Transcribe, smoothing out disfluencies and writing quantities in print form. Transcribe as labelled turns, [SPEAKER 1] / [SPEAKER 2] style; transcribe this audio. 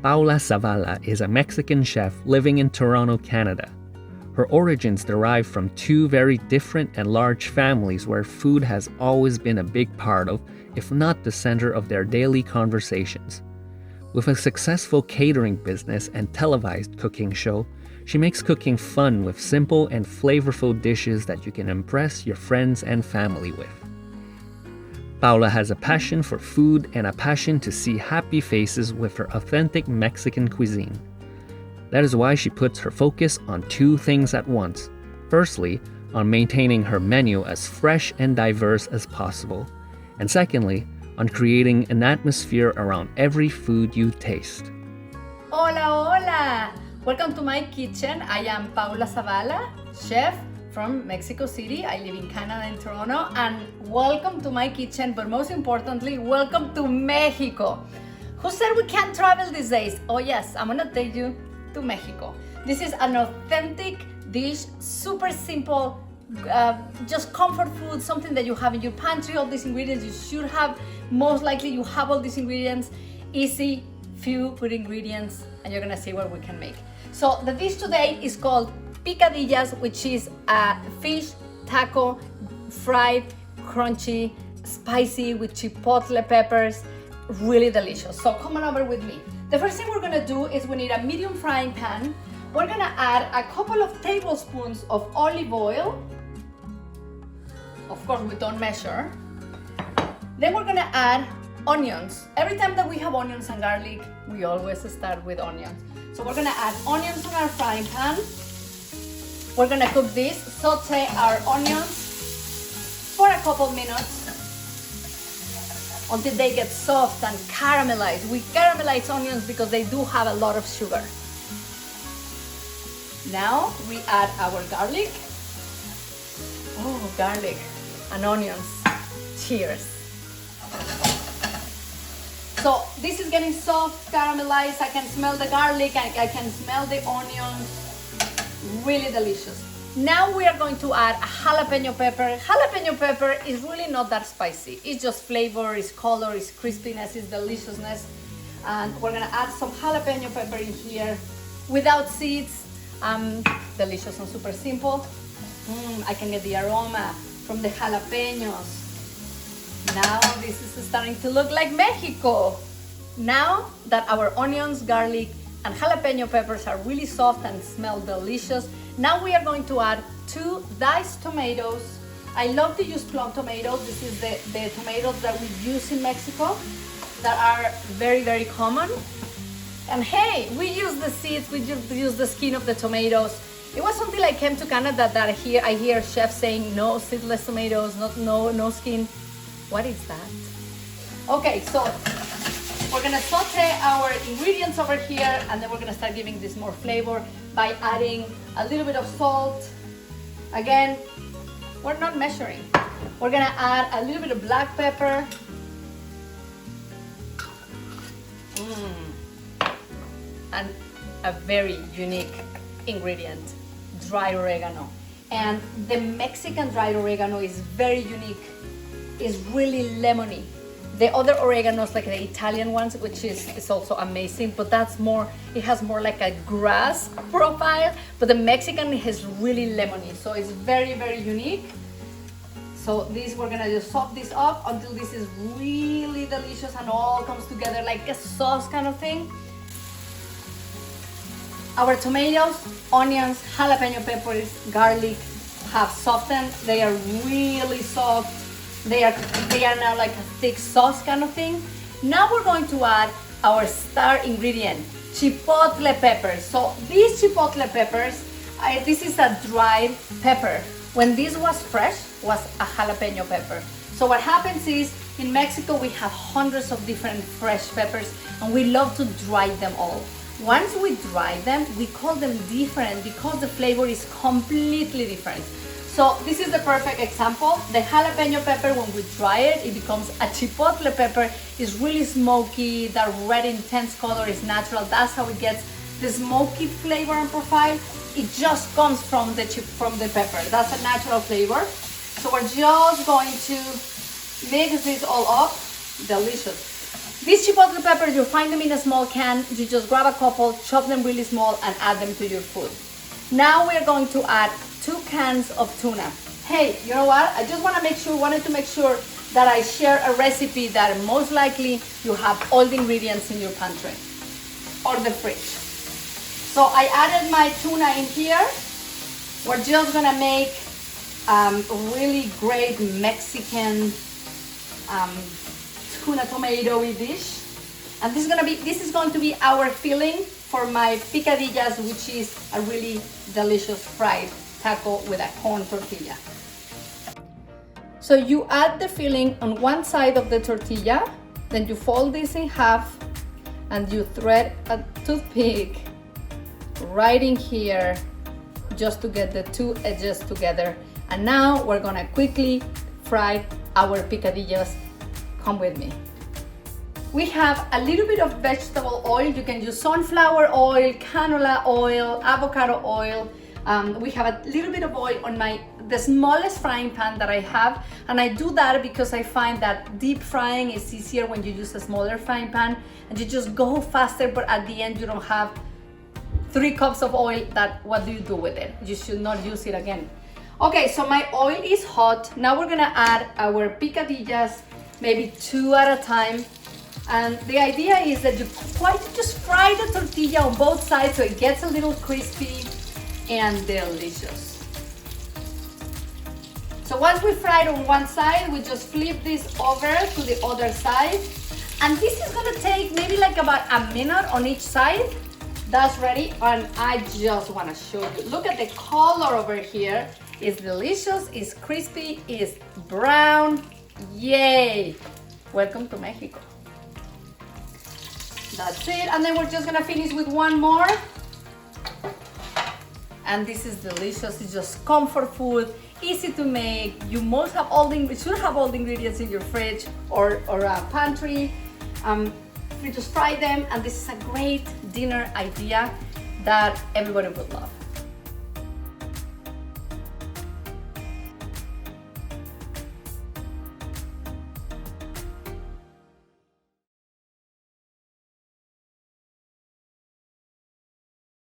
[SPEAKER 1] Paula Zavala is a Mexican chef living in Toronto, Canada. Her origins derive from two very different and large families where food has always been a big part of, if not the center of their daily conversations. With a successful catering business and televised cooking show, she makes cooking fun with simple and flavorful dishes that you can impress your friends and family with. Paula has a passion for food and a passion to see happy faces with her authentic Mexican cuisine. That is why she puts her focus on two things at once. Firstly, on maintaining her menu as fresh and diverse as possible. And secondly, on creating an atmosphere around every food you taste.
[SPEAKER 2] Hola, hola! Welcome to my kitchen. I am Paula Zavala, chef from Mexico City. I live in Canada and Toronto. And welcome to my kitchen, but most importantly, welcome to Mexico. Who said we can't travel these days? Oh yes, I'm gonna take you to Mexico. This is an authentic dish, super simple, just comfort food, something that you have in your pantry. All these ingredients you should have. Most likely you have all these ingredients. Easy, few good ingredients, and you're gonna see what we can make. So the dish today is called Piccadiles, which is a fish taco, fried, crunchy, spicy with chipotle peppers, really delicious. So come on over with me. The first thing we're gonna do is we need a medium frying pan. We're gonna add a couple of tablespoons of olive oil. Of course, we don't measure. Then we're gonna add onions. Every time that we have onions and garlic, we always start with onions. So we're gonna add onions on our frying pan. We're gonna cook this, saute our onions for a couple minutes until they get soft and caramelized. We caramelize onions because they do have a lot of sugar. Now we add our garlic. Oh, garlic and onions. Cheers. So this is getting soft, caramelized. I can smell the garlic, I can smell the onions. Really delicious. Now we are going to add a jalapeno pepper. Jalapeno pepper is really not that spicy. It's just flavor, it's color, it's crispiness, it's deliciousness. And we're gonna add some jalapeno pepper in here without seeds. Delicious and super simple. I can get the aroma from the jalapenos. Now this is starting to look like Mexico. Now that our onions, garlic, and jalapeno peppers are really soft and smell delicious, now we are going to add 2 diced tomatoes. I love to use plum tomatoes. This is the tomatoes that we use in Mexico that are very, very common. And hey, we use the seeds, we just use the skin of the tomatoes. It was until I came to Canada that I hear chefs saying no seedless tomatoes, no skin. What is that? Okay, so we're gonna saute our ingredients over here, and then we're gonna start giving this more flavor by adding a little bit of salt. Again, we're not measuring. We're gonna add a little bit of black pepper. And a very unique ingredient, dried oregano. And the Mexican dried oregano is very unique. It's really lemony. The other oreganos, like the Italian ones, which is also amazing, but that's more, it has more like a grass profile, but the Mexican is really lemony, so it's very, very unique. So this, we're gonna just sop this up until this is really delicious and all comes together like a sauce kind of thing. Our tomatoes, onions, jalapeno peppers, garlic have softened. They are really soft. They are now like a thick sauce kind of thing. Now we're going to add our star ingredient, chipotle peppers. So these chipotle peppers, this is a dried pepper. When this was fresh, was a jalapeno pepper. So what happens is, in Mexico we have hundreds of different fresh peppers and we love to dry them all. Once we dry them, we call them different because the flavor is completely different. So this is the perfect example. The jalapeno pepper, when we dry it, it becomes a chipotle pepper. It's really smoky, that red intense color is natural. That's how it gets the smoky flavor and profile. It just comes from the pepper. That's a natural flavor. So we're just going to mix this all up. Delicious. These chipotle peppers, you find them in a small can. You just grab a couple, chop them really small, and add them to your food. Now we're going to add 2 cans of tuna. Hey, you know what? I just wanted to make sure that I share a recipe that most likely you have all the ingredients in your pantry or the fridge. So I added my tuna in here. We're just gonna make a really great Mexican tuna tomatoey dish. And this is going to be our filling for my picadillas, which is a really delicious fried taco with a corn tortilla. So you add the filling on one side of the tortilla, then you fold this in half and you thread a toothpick right in here just to get the 2 edges together. And now we're gonna quickly fry our picadillas. Come with me. We have a little bit of vegetable oil. You can use sunflower oil, canola oil, avocado oil. We have a little bit of oil on the smallest frying pan that I have, and I do that because I find that deep frying is easier when you use a smaller frying pan, and you just go faster, but at the end you don't have 3 cups of oil. What do you do with it? You should not use it again. Okay, so my oil is hot. Now we're gonna add our picadillas, maybe 2 at a time. And the idea is that you just fry the tortilla on both sides so it gets a little crispy and delicious. So once we fried on one side, we just flip this over to the other side. And this is gonna take maybe like about a minute on each side. That's ready, and I just wanna show you. Look at the color over here. It's delicious, it's crispy, it's brown. Yay! Welcome to Mexico. That's it, and then we're just gonna finish with one more. And this is delicious. It's just comfort food, easy to make. You should have all the ingredients in your fridge or a pantry. You just fry them, and this is a great dinner idea that everybody would love.